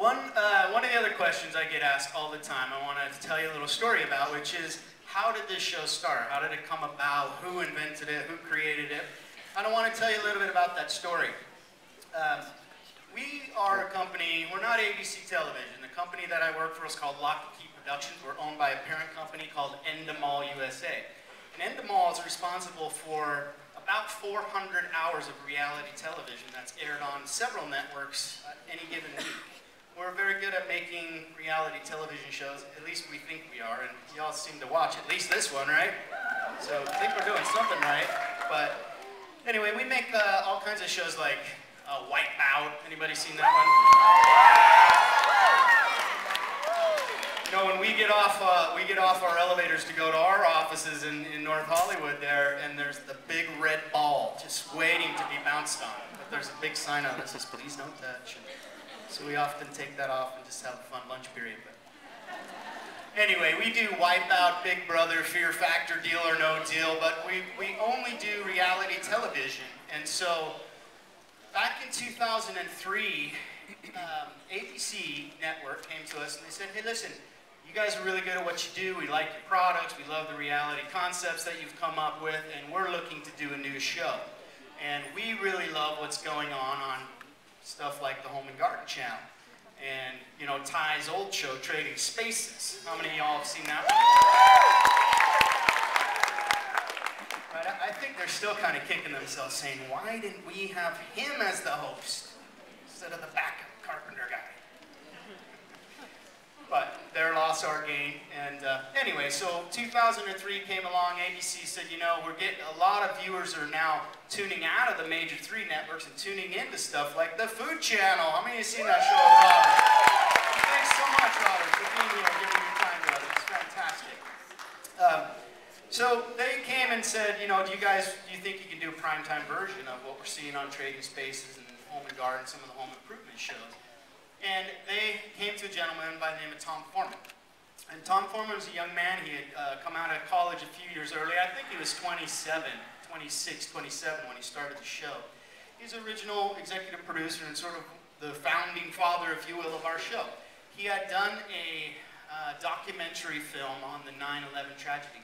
One of the other questions I get asked all the time, I want to tell you a little story about, which is, how did this show start? How did it come about? Who invented it? Who created it? I want to tell you a little bit about that story. We are a company, we're not ABC Television. The company that I work for is called Lock and Key Productions. We're owned by a parent company called Endemol USA. And Endemol is responsible for about 400 hours of reality television that's aired on several networks any given week. We're very good at making reality television shows, at least we think we are, and y'all seem to watch at least this one, right? So I think we're doing something right. But anyway, we make all kinds of shows like Wipeout. Anybody seen that one? You know, when we get off our elevators to go to our offices in North Hollywood there, and there's the big red ball just waiting to be bounced on. But there's a big sign on it that says, "Please don't touch." So we often take that off and just have a fun lunch period. But anyway, we do Wipeout, Big Brother, Fear Factor, Deal or No Deal, but we only do reality television. And so back in 2003, ABC Network came to us and they said, "Hey, listen, you guys are really good at what you do. We like your products. We love the reality concepts that you've come up with, and we're looking to do a new show. And we really love what's going on stuff like the Home and Garden Channel. And, you know, Ty's old show, Trading Spaces. How many of y'all have seen that one? Right, I think they're still kind of kicking themselves saying, why didn't we have him as the host instead of the backup carpenter guy? But their loss, our gain. And anyway, so 2003 came along. ABC said, you know, we're getting a lot of viewers are now tuning out of the major 3 networks and tuning into stuff like the Food Channel. How many of you seen that show, Robert? Thanks so much, Robert, for being here and giving your time to us. It's fantastic. So they came and said, you know, do you think you can do a primetime version of what we're seeing on Trading Spaces and Home and Garden, some of the home improvement shows? And they came to a gentleman by the name of Tom Foreman. And Tom Foreman was a young man. He had come out of college a few years earlier. I think he was 26, 27 when he started the show. He's the original executive producer and sort of the founding father, if you will, of our show. He had done a documentary film on the 9/11 tragedy.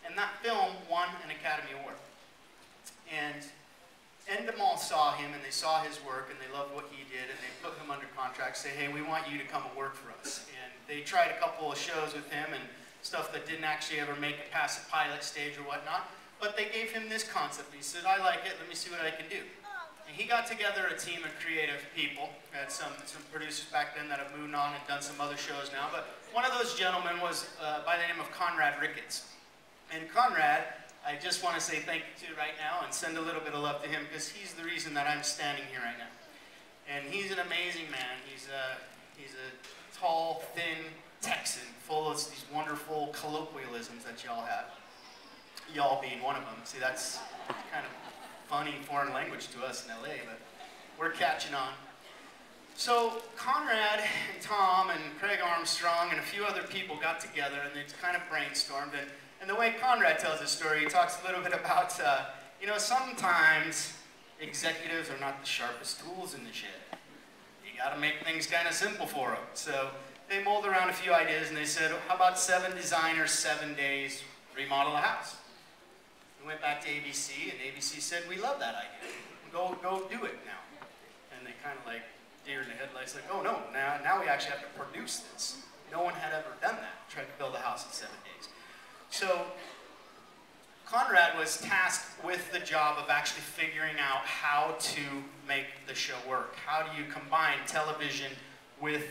And that film won an Academy Award. And Endemol saw him and they saw his work and they loved what he did and they put him under contract, say, hey, we want you to come and work for us. And they tried a couple of shows with him and stuff that didn't actually ever make it past the pilot stage or whatnot, but they gave him this concept. He said, I like it, let me see what I can do. And he got together a team of creative people. We had some producers back then that have moved on and done some other shows now, but one of those gentlemen was by the name of Conrad Ricketts. And Conrad, I just want to say thank you to right now and send a little bit of love to him because he's the reason that I'm standing here right now. And he's an amazing man. He's a tall, thin Texan full of these wonderful colloquialisms that y'all have. Y'all being one of them. See, that's kind of funny foreign language to us in LA, but we're catching on. So Conrad and Tom and Craig Armstrong and a few other people got together and they kind of brainstormed. And the way Conrad tells his story, he talks a little bit about, you know, sometimes executives are not the sharpest tools in the shed. You got to make things kind of simple for them. So they mulled around a few ideas and they said, how about 7 designers, 7 days, remodel a house? We went back to ABC and ABC said, we love that idea. Go do it now. And they kind of like deer in the headlights, like, oh no, now we actually have to produce this. No one had ever done that, tried to build a house in 7 days. So Conrad was tasked with the job of actually figuring out how to make the show work. How do you combine television with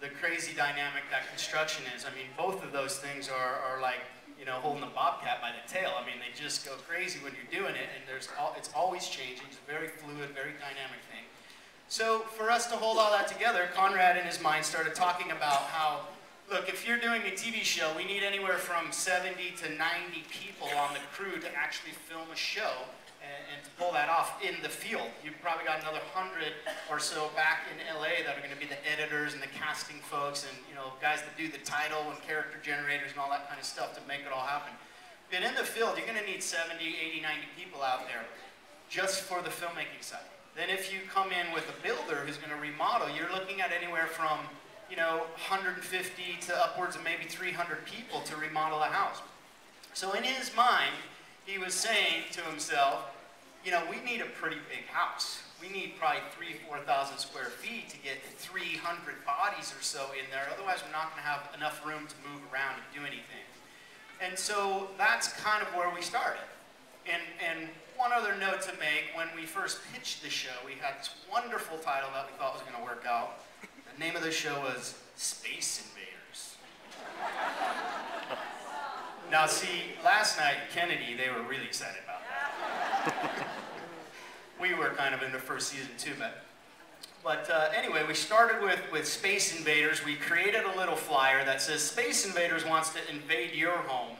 the crazy dynamic that construction is? I mean, both of those things are like, you know, holding a bobcat by the tail. I mean, they just go crazy when you're doing it, and it's always changing. It's a very fluid, very dynamic thing. So for us to hold all that together, Conrad in his mind started talking about how, look, if you're doing a TV show, we need anywhere from 70 to 90 people on the crew to actually film a show and to pull that off in the field. You've probably got another 100 or so back in LA that are going to be the editors and the casting folks and, you know, guys that do the title and character generators and all that kind of stuff to make it all happen. But in the field, you're going to need 70, 80, 90 people out there just for the filmmaking side. Then if you come in with a builder who's going to remodel, you're looking at anywhere from, 150 to upwards of maybe 300 people to remodel a house. So in his mind, he was saying to himself, we need a pretty big house. We need probably 3,000 to 4,000 square feet to get 300 bodies or so in there. Otherwise, we're not going to have enough room to move around and do anything. And so that's kind of where we started. And one other note to make, when we first pitched the show, we had this wonderful title that we thought was going to work out. The name of the show was Space Invaders. Now see, last night, Kennedy, they were really excited about that. We were kind of in the first season too, but anyway, we started with Space Invaders. We created a little flyer that says Space Invaders wants to invade your home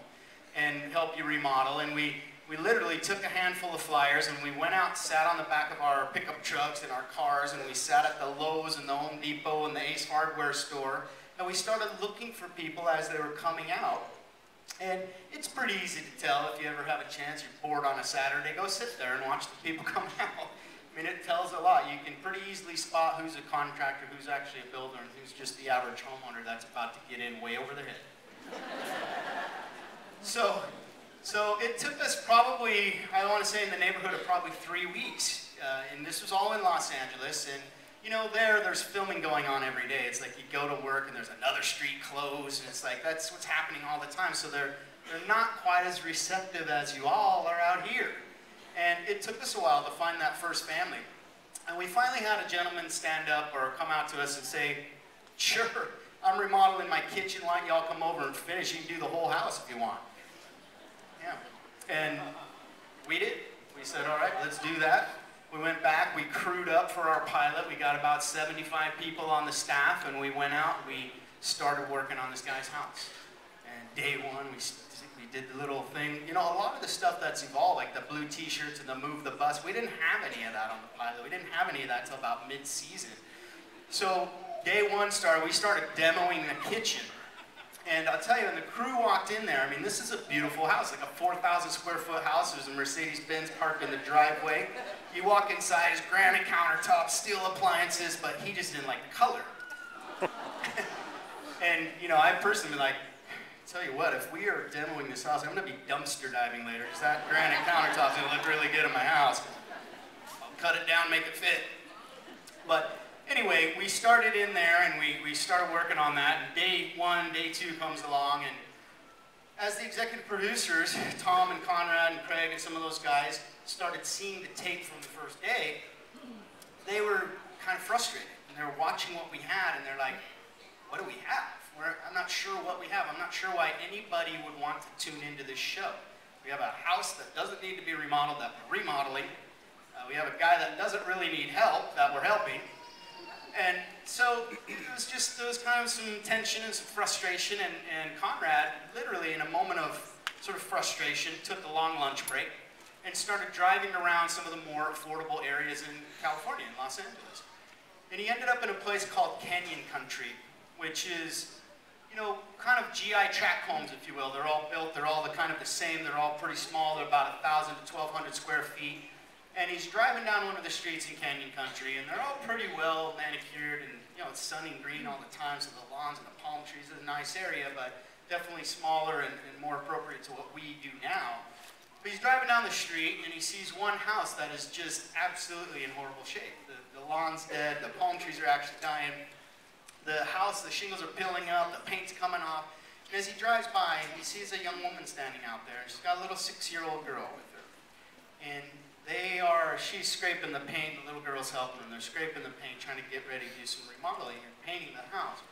and help you remodel, and we literally took a handful of flyers and we went out, sat on the back of our pickup trucks and our cars, and we sat at the Lowe's and the Home Depot and the Ace Hardware store, and we started looking for people as they were coming out. And it's pretty easy to tell if you ever have a chance, you're bored on a Saturday, go sit there and watch the people come out. I mean, it tells a lot. You can pretty easily spot who's a contractor, who's actually a builder, and who's just the average homeowner that's about to get in way over their head. So it took us probably, I want to say in the neighborhood of probably 3 weeks. And this was all in Los Angeles. And there's filming going on every day. It's like you go to work and there's another street closed, and it's like that's what's happening all the time. So they're not quite as receptive as you all are out here. And it took us a while to find that first family. And we finally had a gentleman stand up or come out to us and say, sure, I'm remodeling my kitchen. Why don't y'all come over and finish? You can do the whole house if you want. Yeah. And we did. We said, all right, let's do that. We went back, we crewed up for our pilot. We got about 75 people on the staff, and we went out, we started working on this guy's house. And day one, we did the little thing. A lot of the stuff that's evolved, like the blue t-shirts and the move the bus, we didn't have any of that on the pilot. We didn't have any of that until about mid-season. So day one started, we started demoing the kitchen. And I'll tell you, when the crew walked in there, I mean, this is a beautiful house, like a 4,000 square foot house. There's a Mercedes-Benz parked in the driveway. You walk inside, his granite countertops, steel appliances, but he just didn't like the color. And, I personally been like, tell you what, if we are demoing this house, I'm going to be dumpster diving later, because that granite countertop's going to look really good in my house. I'll cut it down, make it fit. But anyway, we started in there and we started working on that. And day one, day two comes along, and as the executive producers, Tom and Conrad and Craig and some of those guys started seeing the tape from the first day, they were kind of frustrated. And they were watching what we had, and they're like, what do we have? I'm not sure what we have. I'm not sure why anybody would want to tune into this show. We have a house that doesn't need to be remodeled that we're remodeling. We have a guy that doesn't really need help that we're helping. And so there was kind of some tension and some frustration, and Conrad, literally in a moment of sort of frustration, took a long lunch break and started driving around some of the more affordable areas in California, in Los Angeles. And he ended up in a place called Canyon Country, which is, kind of GI tract homes, if you will. They're all built, they're all kind of the same, they're all pretty small, they're about 1,000 to 1,200 square feet. And he's driving down one of the streets in Canyon Country, and they're all pretty well manicured, and it's sunny and green all the time, so the lawns and the palm trees is a nice area, but definitely smaller and more appropriate to what we do now. But he's driving down the street, and he sees one house that is just absolutely in horrible shape. The lawn's dead, the palm trees are actually dying. The house, the shingles are peeling up, the paint's coming off. And as he drives by, he sees a young woman standing out there, and she's got a little 6-year-old girl with her. And she's scraping the paint, the little girl's helping them. They're scraping the paint, trying to get ready to do some remodeling and painting the house.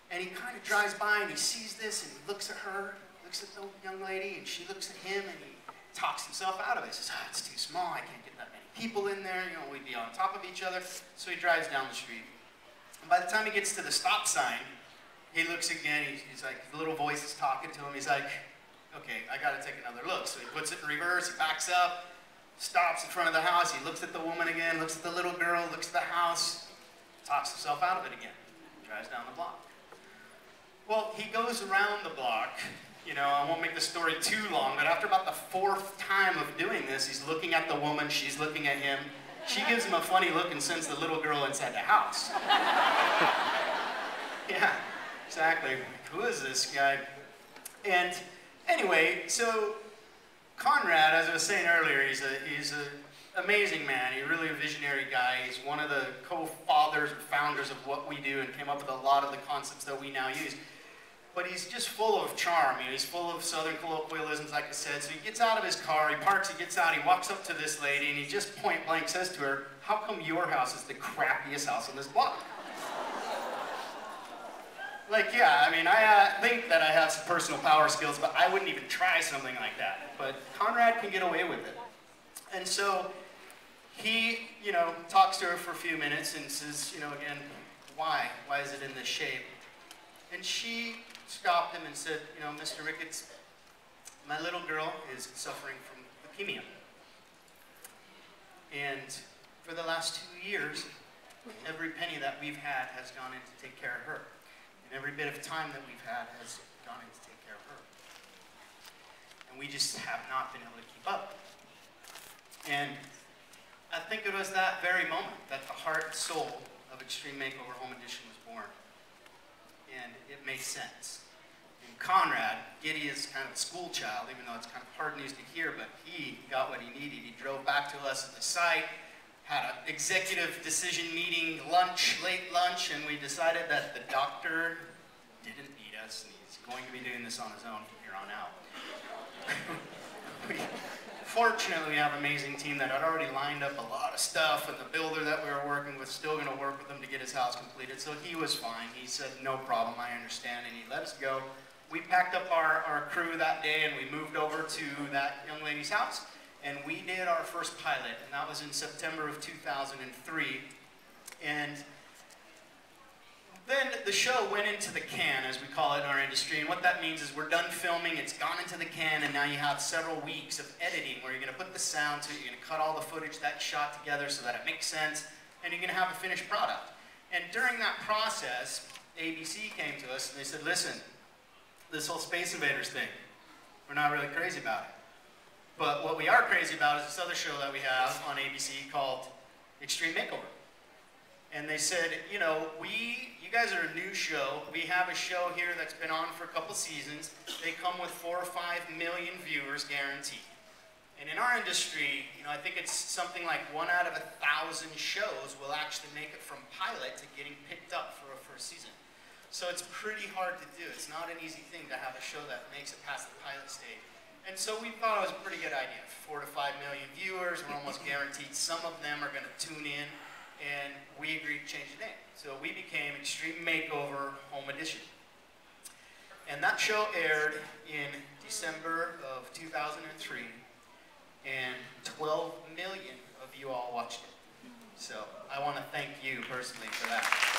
And he kind of drives by and he sees this and he looks at her, looks at the young lady, and she looks at him, and he talks himself out of it. He says, it's too small, I can't get that many people in there, we'd be on top of each other. So he drives down the street. And by the time he gets to the stop sign, he looks again, he's like, the little voice is talking to him, he's like, okay, I gotta take another look. So he puts it in reverse, he backs up, stops in front of the house, he looks at the woman again, looks at the little girl, looks at the house, talks himself out of it again, drives down the block. Well, he goes around the block, I won't make the story too long, but after about the 4th time of doing this, he's looking at the woman, she's looking at him, She gives him a funny look and sends the little girl inside the house. Yeah, exactly. Who is this guy? And anyway, so Conrad, as I was saying earlier, he's an amazing man. He's really a visionary guy. He's one of the co-fathers or founders of what we do and came up with a lot of the concepts that we now use. But he's just full of charm. You know, he's full of Southern colloquialisms, like I said. So he gets out of his car, he parks, he gets out, he walks up to this lady, and he just point blank says to her, "How come your house is the crappiest house on this block?" Like, yeah, I mean, I think that I have some personal power skills, but I wouldn't even try something like that. But Conrad can get away with it. And so he, you know, talks to her for a few minutes and says, you know, again, why? Why is it in this shape? And she stopped him and said, you know, Mr. Ricketts, my little girl is suffering from leukemia. And for the last 2 years, every penny that we've had has gone in to take care of her. And every bit of time that we've had has gone in to take care of her. And we just have not been able to keep up. And I think it was that very moment that the heart and soul of Extreme Makeover Home Edition was born. And it made sense. And Conrad, Giddy is kind of a school child, even though it's kind of hard news to hear, but he got what he needed. He drove back to us at the site, had an executive decision meeting, late lunch, and we decided that the doctor didn't need us, and he's going to be doing this on his own from here on out. Fortunately, we have an amazing team that had already lined up a lot of stuff, and the builder that we were working with still going to work with him to get his house completed, so he was fine. He said, no problem, I understand, and he let us go. We packed up our crew that day, and we moved over to that young lady's house, and we did our first pilot, and that was in September of 2003. And then the show went into the can, as we call it in our industry, and what that means is we're done filming, it's gone into the can, and now you have several weeks of editing where you're going to put the sound to it, you're going to cut all the footage that's shot together so that it makes sense, and you're going to have a finished product. And during that process, ABC came to us and they said, listen, this whole Space Invaders thing, we're not really crazy about it. But what we are crazy about is this other show that we have on ABC called Extreme Makeover. And they said, you know, you guys are a new show. We have a show here that's been on for a couple seasons. They come with 4 or 5 million viewers guaranteed. And in our industry, you know, I think it's something like 1 out of 1,000 shows will actually make it from pilot to getting picked up for a first season. So it's pretty hard to do. It's not an easy thing to have a show that makes it past the pilot stage. And so we thought it was a pretty good idea. 4 to 5 million viewers, we're almost guaranteed some of them are going to tune in. And we agreed to change the name. So we became Extreme Makeover Home Edition. And that show aired in December of 2003, and 12 million of you all watched it. So I want to thank you personally for that.